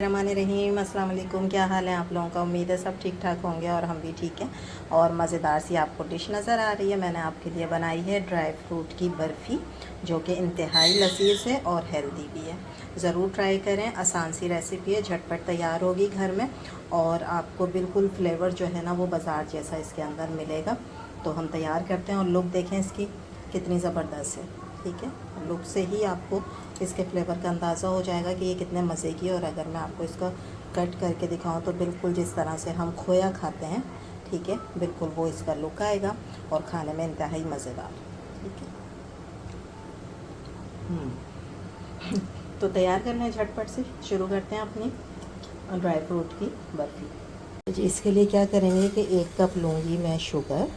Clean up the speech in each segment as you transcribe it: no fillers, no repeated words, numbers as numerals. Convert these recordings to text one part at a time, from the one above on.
रहीम अस्सलाम वालेकुम। क्या हाल है आप लोगों का? उम्मीद है सब ठीक ठाक होंगे और हम भी ठीक हैं। और मज़ेदार सी आपको डिश नज़र आ रही है। मैंने आपके लिए बनाई है ड्राई फ्रूट की बर्फ़ी, जो कि इंतहाई लजीज़ है और हेल्दी भी है। ज़रूर ट्राई करें। आसान सी रेसिपी है, झटपट तैयार होगी घर में और आपको बिल्कुल फ्लेवर जो है ना वो बाज़ार जैसा इसके अंदर मिलेगा। तो हम तैयार करते हैं और लुक देखें इसकी कितनी ज़बरदस्त है। ठीक है, लुक से ही आपको इसके फ्लेवर का अंदाज़ा हो जाएगा कि ये कितने मज़े की है। और अगर मैं आपको इसका कट करके दिखाऊं तो बिल्कुल जिस तरह से हम खोया खाते हैं, ठीक है, बिल्कुल वो इसका लुक आएगा और खाने में इंतहाई मज़ेदार। ठीक है। तो तैयार करना है, झटपट से शुरू करते हैं अपनी ड्राई फ्रूट की बर्फ़ी। जी, इसके लिए क्या करेंगे कि 1 कप लूँगी मैं शुगर।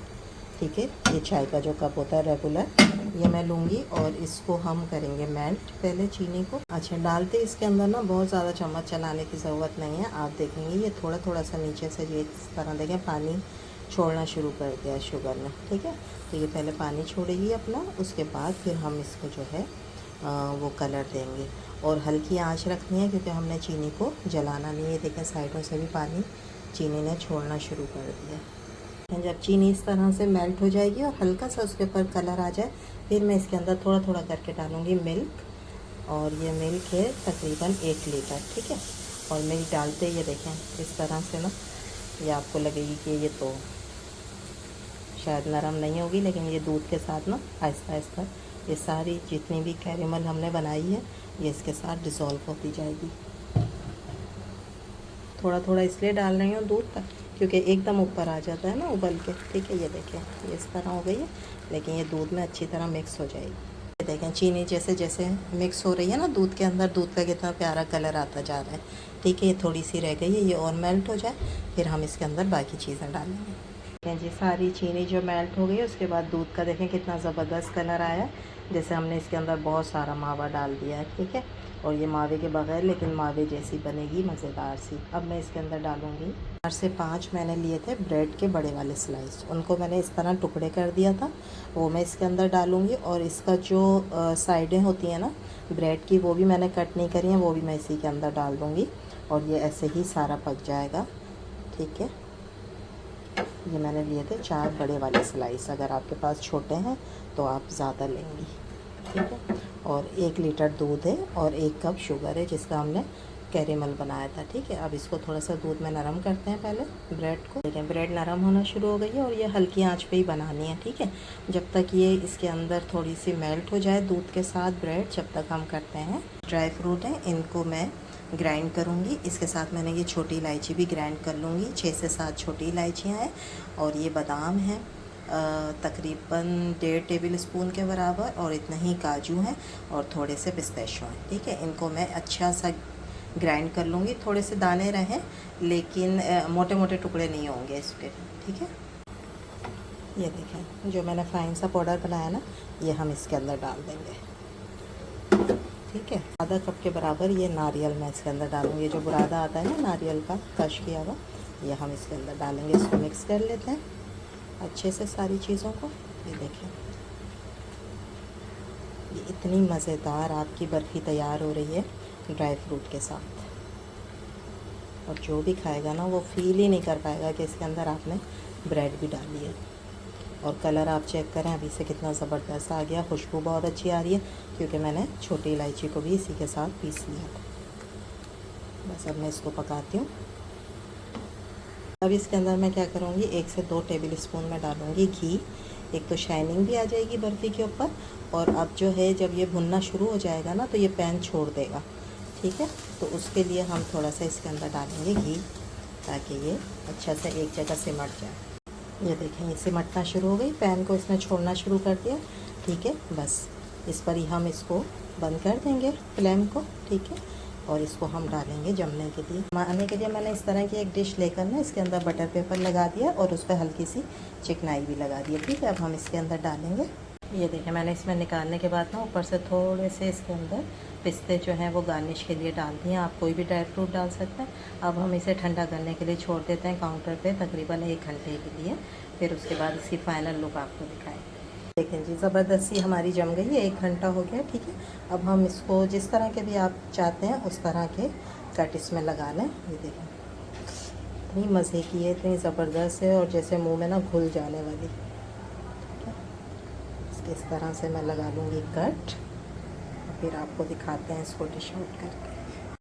ठीक है, ये चाय का जो कप होता है रेगुलर, ये मैं लूँगी और इसको हम करेंगे मेल्ट पहले चीनी को। अच्छा, डालते इसके अंदर ना बहुत ज़्यादा चम्मच चलाने की ज़रूरत नहीं है। आप देखेंगे ये थोड़ा थोड़ा सा नीचे से ये इस तरह देखें पानी छोड़ना शुरू कर दिया शुगर ने। ठीक है, तो ये पहले पानी छोड़ेगी अपना, उसके बाद फिर हम इसको जो है वो कलर देंगे और हल्की आंच रखनी है क्योंकि हमने चीनी को जलाना नहीं है। देखें साइडों से भी पानी चीनी ने छोड़ना शुरू कर दिया। जब चीनी इस तरह से मेल्ट हो जाएगी और हल्का सा उसके ऊपर कलर आ जाए, फिर मैं इसके अंदर थोड़ा थोड़ा करके डालूँगी मिल्क। और ये मिल्क है तकरीबन 1 लीटर। ठीक है, और मिल्क डालते ये देखें इस तरह से ना, ये आपको लगेगी कि ये तो शायद नरम नहीं होगी, लेकिन ये दूध के साथ ना आहिस्ता आहिस्ता ये सारी जितनी भी कैरेमल हमने बनाई है ये इसके साथ डिज़ोल्व होती जाएगी। थोड़ा थोड़ा इसलिए डाल रही हूँ दूध तक क्योंकि एकदम ऊपर आ जाता है ना उबल के। ठीक है, ये देखें ये इस तरह हो गई है, लेकिन ये दूध में अच्छी तरह मिक्स हो जाएगी। ये देखें चीनी जैसे जैसे मिक्स हो रही है ना दूध के अंदर, दूध का कितना प्यारा कलर आता जा रहा है। ठीक है, ये थोड़ी सी रह गई है, ये और मेल्ट हो जाए फिर हम इसके अंदर बाकी चीज़ें डालेंगे। देखें जी, सारी चीनी जो मेल्ट हो गई है उसके बाद दूध का देखें कितना ज़बरदस्त कलर आया है, जैसे हमने इसके अंदर बहुत सारा मावा डाल दिया है। ठीक है, और ये मावे के बगैर लेकिन मावे जैसी बनेगी मज़ेदार सी। अब मैं इसके अंदर डालूँगी 4 से 5 मैंने लिए थे ब्रेड के बड़े वाले स्लाइस, उनको मैंने इस तरह टुकड़े कर दिया था, वो मैं इसके अंदर डालूँगी। और इसका जो साइडें होती हैं ना ब्रेड की, वो भी मैंने कट नहीं करी हैं, वो भी मैं इसी के अंदर डाल दूँगी और ये ऐसे ही सारा पक जाएगा। ठीक है, ये मैंने लिए थे 4 बड़े वाले स्लाइस, अगर आपके पास छोटे हैं तो आप ज़्यादा लेंगी। ठीक है, और 1 लीटर दूध है और 1 कप शुगर है जिसका हमने कैरेमल बनाया था। ठीक है, अब इसको थोड़ा सा दूध में नरम करते हैं पहले ब्रेड को। देखें ब्रेड नरम होना शुरू हो गई है और ये हल्की आंच पे ही बनानी है। ठीक है, जब तक ये इसके अंदर थोड़ी सी मेल्ट हो जाए दूध के साथ ब्रेड, जब तक हम करते हैं। ड्राई फ्रूट हैं इनको मैं ग्राइंड करूँगी, इसके साथ मैंने ये छोटी इलायची भी ग्राइंड कर लूँगी। 6 से 7 छोटी इलायचियाँ हैं और ये बादाम हैं तकरीबन 1.5 टेबल स्पून के बराबर, और इतना ही काजू हैं और थोड़े से पिस्ताशियो हैं। ठीक है, इनको मैं अच्छा सा ग्राइंड कर लूँगी। थोड़े से दाने रहें लेकिन मोटे मोटे टुकड़े नहीं होंगे इसके। ठीक है, ये देखें जो मैंने फाइन सा पाउडर बनाया ना, ये हम इसके अंदर डाल देंगे। ठीक है, आधा कप के बराबर ये नारियल मैं इसके अंदर डालूँगी। जो बुरादा आता है ना नारियल का क्रश किया हुआ, ये हम इसके अंदर डालेंगे। इसको मिक्स कर लेते हैं अच्छे से सारी चीज़ों को। ये देखें ये इतनी मज़ेदार आपकी बर्फ़ी तैयार हो रही है ड्राई फ्रूट के साथ, और जो भी खाएगा ना वो फील ही नहीं कर पाएगा कि इसके अंदर आपने ब्रेड भी डाली है। और कलर आप चेक करें अभी से कितना ज़बरदस्त आ गया, खुशबू बहुत अच्छी आ रही है क्योंकि मैंने छोटी इलायची को भी इसी के साथ पीस लिया था। बस अब मैं इसको पकाती हूँ। अब इसके अंदर मैं क्या करूँगी, 1 से 2 टेबल स्पून में डालूँगी घी। एक तो शाइनिंग भी आ जाएगी बर्फ़ी के ऊपर, और अब जो है जब ये भुनना शुरू हो जाएगा ना तो ये पैन छोड़ देगा। ठीक है, तो उसके लिए हम थोड़ा सा इसके अंदर डालेंगे घी ताकि ये अच्छा से एक जगह सिमट जाए। ये देखें ये सिमटना शुरू हो गई, पैन को इसने छोड़ना शुरू कर दिया। ठीक है, बस इस पर ही हम इसको बंद कर देंगे फ्लेम को। ठीक है, और इसको हम डालेंगे जमने के लिए। जमाने के लिए मैंने इस तरह की एक डिश लेकर ना इसके अंदर बटर पेपर लगा दिया और उस पर हल्की सी चिकनाई भी लगा दी है। ठीक है, अब हम इसके अंदर डालेंगे। ये देखें मैंने इसमें निकालने के बाद ना ऊपर से थोड़े से इसके अंदर पिस्ते जो हैं वो गार्निश के लिए डाल दिए। आप कोई भी ड्राई फ्रूट डाल सकते हैं। अब हम इसे ठंडा करने के लिए छोड़ देते हैं काउंटर पे तकरीबन 1 घंटे के लिए, फिर उसके बाद इसकी फ़ाइनल लुक आपको दिखाएंगे। देखें जी ज़बरदस्ती हमारी जम गई है, 1 घंटा हो गया। ठीक है, अब हम इसको जिस तरह के भी आप चाहते हैं उस तरह के कट इसमें लगा लें। ये देखें इतनी मज़े की है, इतनी ज़बरदस्त है और जैसे मुंह में ना घुल जाने वाली। ठीक है, इस तरह से मैं लगा लूँगी कट और फिर आपको दिखाते हैं इसको डिश आउट करके।